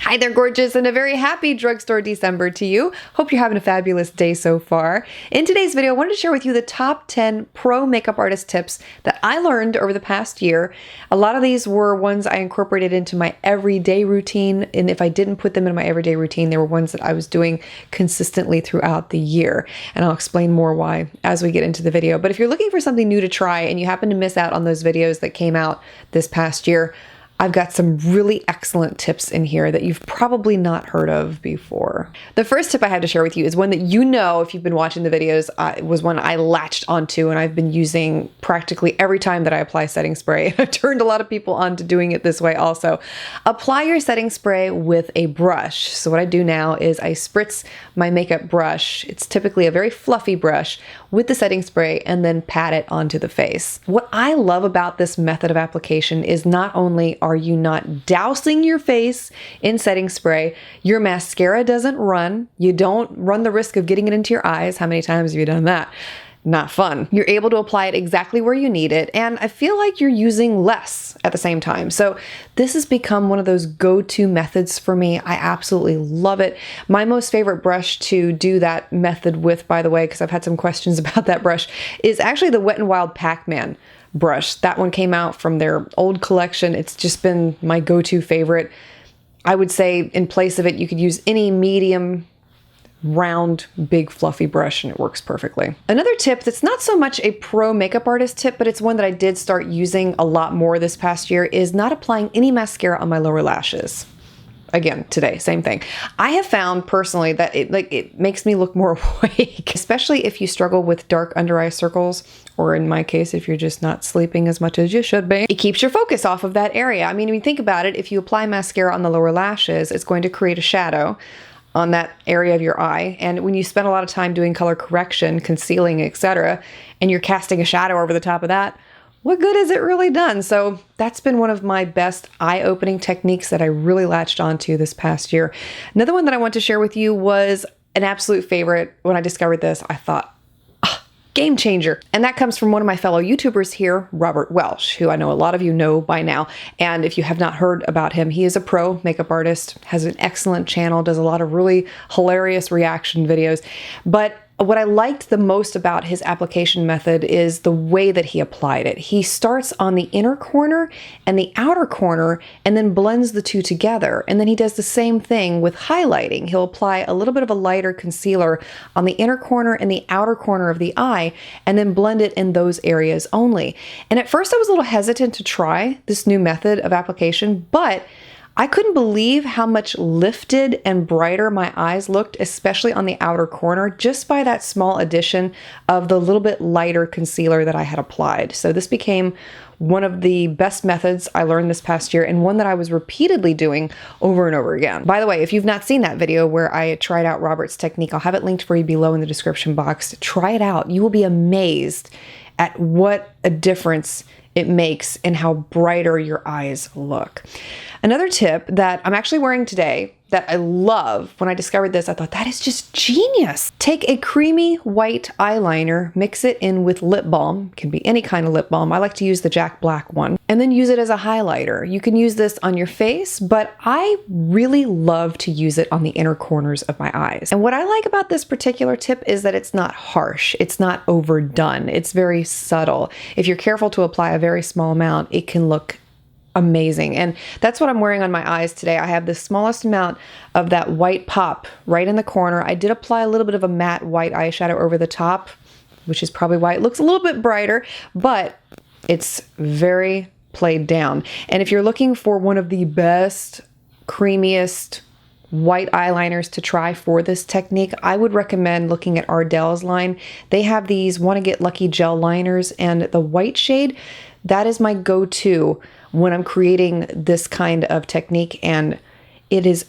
Hi there, gorgeous, and a very happy drugstore December to you. Hope you're having a fabulous day so far. In today's video, I wanted to share with you the top 10 pro makeup artist tips that I learned over the past year. A lot of these were ones I incorporated into my everyday routine, and if I didn't put them in my everyday routine, they were ones that I was doing consistently throughout the year. And I'll explain more why as we get into the video. But if you're looking for something new to try and you happen to miss out on those videos that came out this past year, I've got some really excellent tips in here that you've probably not heard of before. The first tip I have to share with you is one that you know, if you've been watching the videos, was one I latched onto and I've been using practically every time that I apply setting spray. I've turned a lot of people on to doing it this way also. Apply your setting spray with a brush. So what I do now is I spritz my makeup brush. It's typically a very fluffy brush with the setting spray and then pat it onto the face. What I love about this method of application is not only are you not dousing your face in setting spray, your mascara doesn't run, you don't run the risk of getting it into your eyes. How many times have you done that? Not fun. You're able to apply it exactly where you need it, and I feel like you're using less at the same time. So this has become one of those go-to methods for me. I absolutely love it. My most favorite brush to do that method with, by the way, because I've had some questions about that brush, is actually the Wet n Wild Pac-Man brush. That one came out from their old collection. It's just been my go-to favorite. I would say in place of it, you could use any medium, round, big, fluffy brush and it works perfectly. Another tip that's not so much a pro makeup artist tip, but it's one that I did start using a lot more this past year, is not applying any mascara on my lower lashes. Again, today, same thing. I have found personally that it makes me look more awake, especially if you struggle with dark under eye circles, or in my case, if you're just not sleeping as much as you should be. It keeps your focus off of that area. I mean, when you think about it, if you apply mascara on the lower lashes, it's going to create a shadow on that area of your eye. And when you spend a lot of time doing color correction, concealing, etc., and you're casting a shadow over the top of that, what good has it really done? So that's been one of my best eye-opening techniques that I really latched onto this past year. Another one that I want to share with you was an absolute favorite. When I discovered this, I thought, game changer. And that comes from one of my fellow YouTubers here, Robert Welsh, who I know a lot of you know by now. And if you have not heard about him, he is a pro makeup artist, has an excellent channel, does a lot of really hilarious reaction videos. But what I liked the most about his application method is the way that he applied it. He starts on the inner corner and the outer corner and then blends the two together. And then he does the same thing with highlighting. He'll apply a little bit of a lighter concealer on the inner corner and the outer corner of the eye and then blend it in those areas only. And at first I was a little hesitant to try this new method of application, but I couldn't believe how much lifted and brighter my eyes looked, especially on the outer corner, just by that small addition of the little bit lighter concealer that I had applied. So this became one of the best methods I learned this past year, and one that I was repeatedly doing over and over again. By the way, if you've not seen that video where I tried out Robert's technique, I'll have it linked for you below in the description box. Try it out. You will be amazed at what a difference it makes in how brighter your eyes look. Another tip that I'm actually wearing today that I love, when I discovered this, I thought that is just genius. Take a creamy white eyeliner, mix it in with lip balm, can be any kind of lip balm. I like to use the Jack Black one, and then use it as a highlighter. You can use this on your face, but I really love to use it on the inner corners of my eyes. And what I like about this particular tip is that it's not harsh, it's not overdone, it's very subtle. If you're careful to apply a very small amount, it can look amazing. And that's what I'm wearing on my eyes today. I have the smallest amount of that white pop right in the corner. I did apply a little bit of a matte white eyeshadow over the top, which is probably why it looks a little bit brighter, but it's very played down. And if you're looking for one of the best, creamiest white eyeliners to try for this technique, I would recommend looking at Ardell's line. They have these Wanna Get Lucky gel liners, and the white shade, that is my go-to when I'm creating this kind of technique, and it is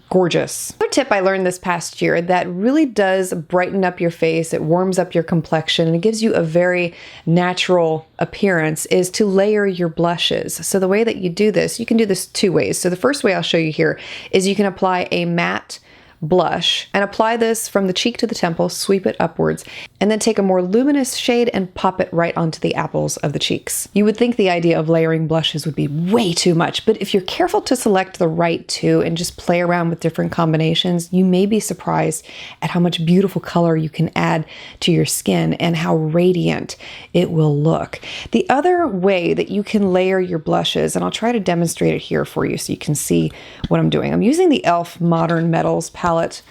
gorgeous. Another tip I learned this past year that really does brighten up your face, it warms up your complexion, and it gives you a very natural appearance, is to layer your blushes. So the way that you do this, you can do this two ways. So the first way I'll show you here is you can apply a matte blush and apply this from the cheek to the temple, sweep it upwards, and then take a more luminous shade and pop it right onto the apples of the cheeks. You would think the idea of layering blushes would be way too much, but if you're careful to select the right two and just play around with different combinations, you may be surprised at how much beautiful color you can add to your skin and how radiant it will look. The other way that you can layer your blushes, and I'll try to demonstrate it here for you so you can see what I'm doing. I'm using the e.l.f. Modern Metals palette.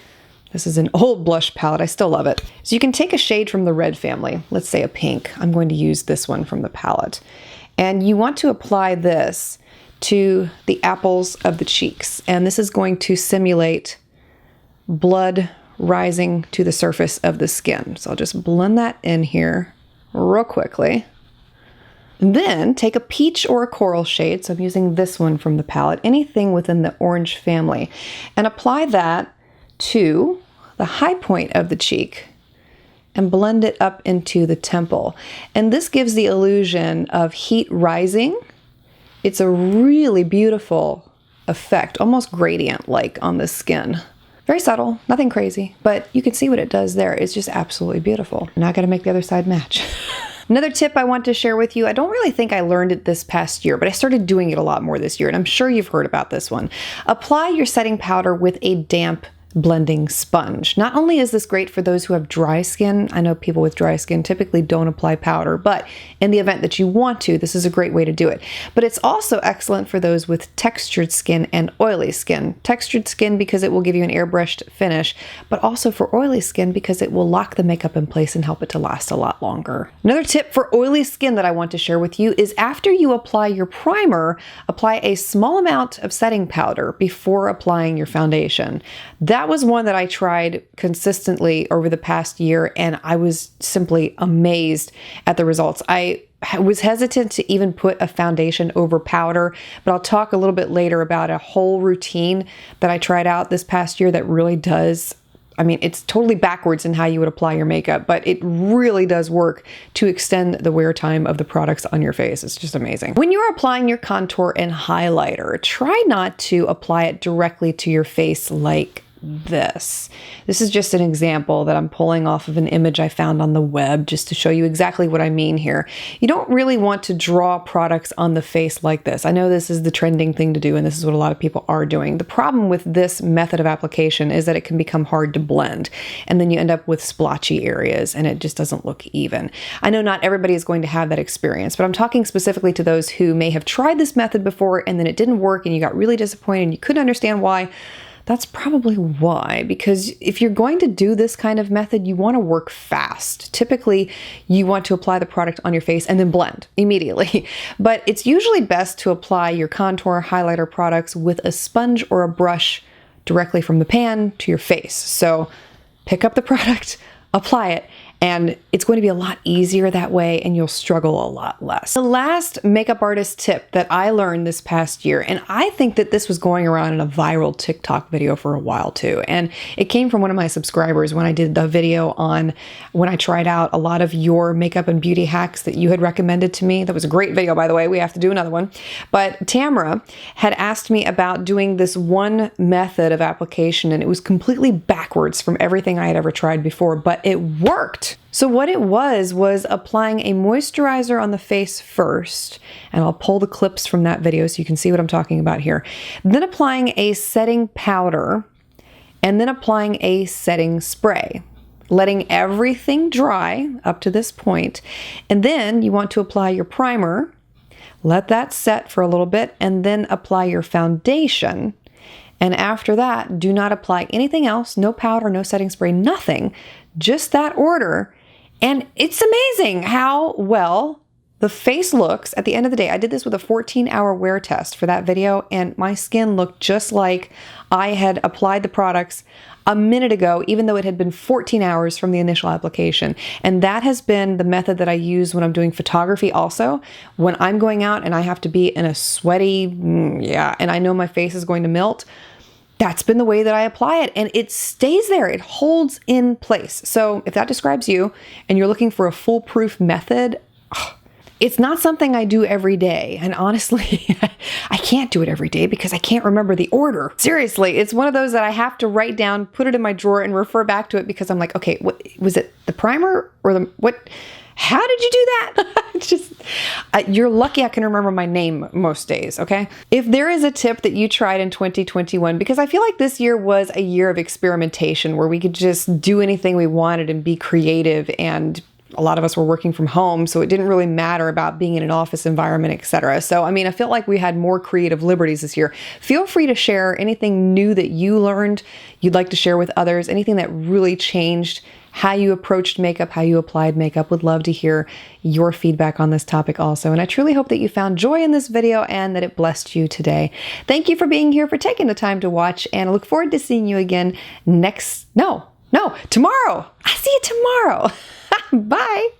This is an old blush palette. I still love it. So you can take a shade from the red family. Let's say a pink. I'm going to use this one from the palette. And you want to apply this to the apples of the cheeks. And this is going to simulate blood rising to the surface of the skin. So I'll just blend that in here real quickly. Then take a peach or a coral shade. So I'm using this one from the palette, anything within the orange family, and apply that to the high point of the cheek and blend it up into the temple. And this gives the illusion of heat rising. It's a really beautiful effect, almost gradient-like on the skin. Very subtle, nothing crazy, but you can see what it does there. It's just absolutely beautiful. Now I gotta make the other side match. Another tip I want to share with you, I don't really think I learned it this past year, but I started doing it a lot more this year, and I'm sure you've heard about this one. Apply your setting powder with a damp blending sponge. Not only is this great for those who have dry skin, I know people with dry skin typically don't apply powder, but in the event that you want to, this is a great way to do it. But it's also excellent for those with textured skin and oily skin. Textured skin because it will give you an airbrushed finish, but also for oily skin because it will lock the makeup in place and help it to last a lot longer. Another tip for oily skin that I want to share with you is after you apply your primer, apply a small amount of setting powder before applying your foundation. That was one that I tried consistently over the past year, and I was simply amazed at the results. I was hesitant to even put a foundation over powder, but I'll talk a little bit later about a whole routine that I tried out this past year that really does, I mean, it's totally backwards in how you would apply your makeup, but it really does work to extend the wear time of the products on your face. It's just amazing. When you're applying your contour and highlighter, try not to apply it directly to your face like this. This is just an example that I'm pulling off of an image I found on the web just to show you exactly what I mean here. You don't really want to draw products on the face like this. I know this is the trending thing to do, and this is what a lot of people are doing. The problem with this method of application is that it can become hard to blend, and then you end up with splotchy areas and it just doesn't look even. I know not everybody is going to have that experience, but I'm talking specifically to those who may have tried this method before and then it didn't work and you got really disappointed and you couldn't understand why. That's probably why, because if you're going to do this kind of method, you want to work fast. Typically, you want to apply the product on your face and then blend immediately. But it's usually best to apply your contour highlighter products with a sponge or a brush directly from the pan to your face. So pick up the product, apply it, and it's going to be a lot easier that way and you'll struggle a lot less. The last makeup artist tip that I learned this past year, and I think that this was going around in a viral TikTok video for a while too, and it came from one of my subscribers when I did the video on when I tried out a lot of your makeup and beauty hacks that you had recommended to me. That was a great video, by the way. We have to do another one. But Tamara had asked me about doing this one method of application, and it was completely backwards from everything I had ever tried before, but it worked. So what it was applying a moisturizer on the face first, and I'll pull the clips from that video so you can see what I'm talking about here. Then applying a setting powder, and then applying a setting spray, letting everything dry up to this point. And then you want to apply your primer, let that set for a little bit, and then apply your foundation. And after that, do not apply anything else, no powder, no setting spray, nothing, just that order. And it's amazing how well the face looks at the end of the day. I did this with a 14-hour wear test for that video, and my skin looked just like I had applied the products a minute ago, even though it had been 14 hours from the initial application. And that has been the method that I use when I'm doing photography also. When I'm going out and I have to be in a sweaty, and I know my face is going to melt, that's been the way that I apply it, and it stays there. It holds in place. So if that describes you and you're looking for a foolproof method, It's not something I do every day. And honestly, I can't do it every day because I can't remember the order. Seriously, it's one of those that I have to write down, put it in my drawer, and refer back to it because I'm like, okay, what was it, the primer or the what? How did you do that? It's just, you're lucky I can remember my name most days, okay? If there is a tip that you tried in 2021, because I feel like this year was a year of experimentation where we could just do anything we wanted and be creative, and a lot of us were working from home, so it didn't really matter about being in an office environment, etc. So, I mean, I feel like we had more creative liberties this year. Feel free to share anything new that you learned, you'd like to share with others, anything that really changed how you approached makeup, how you applied makeup. Would love to hear your feedback on this topic also. And I truly hope that you found joy in this video and that it blessed you today. Thank you for being here, for taking the time to watch, and I look forward to seeing you again tomorrow. I see you tomorrow. Bye.